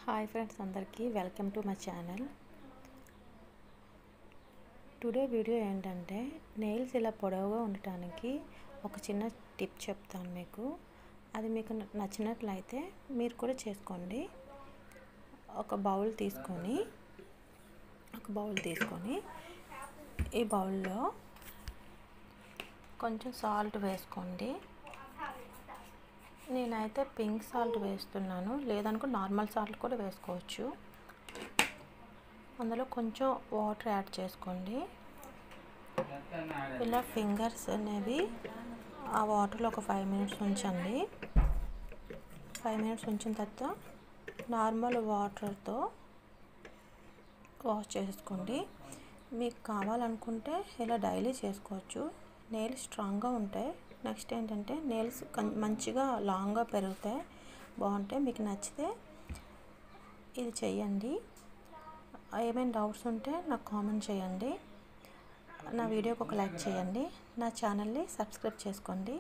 Hi friends, అందరికీ welcome to my channel. Today video ఏంటంటే nails ఇలా పొడవుగా ఉండటానికి ఒక చిన్న టిప్ చెప్తాను మీకు. అది మీకు నచ్చినట్లయితే మీరు కూడా చేసుకోండి. ఒక బౌల్ తీసుకొని ఈ బౌల్లో కొంచెం సాల్ట్ వేసుకోండి. నేనైతే పింక్ సాల్ట్ వేస్తున్నాను, లేదనుకో నార్మల్ సాల్ట్ కూడా వేసుకోవచ్చు. అందులో కొంచెం వాటర్ యాడ్ చేసుకోండి. ఇలా ఫింగర్స్ అనేవి ఆ వాటర్లో ఒక 5 minutes ఉంచండి. 5 minutes ఉంచిన తర్వాత నార్మల్ వాటర్తో వాష్ చేసుకోండి. మీకు కావాలనుకుంటే ఇలా డైలీ చేసుకోవచ్చు. నెయిల్స్ స్ట్రాంగ్గా ఉంటాయి. నెక్స్ట్ ఏంటంటే నెయిల్స్ మంచిగా లాంగ్గా పెరుగుతాయి, బాగుంటాయి. మీకు నచ్చితే ఇది చెయ్యండి. ఏమైనా డౌట్స్ ఉంటే నాకు కామెంట్ చేయండి. నా వీడియోకి ఒక లైక్ చేయండి. నా ఛానల్ని సబ్స్క్రైబ్ చేసుకోండి.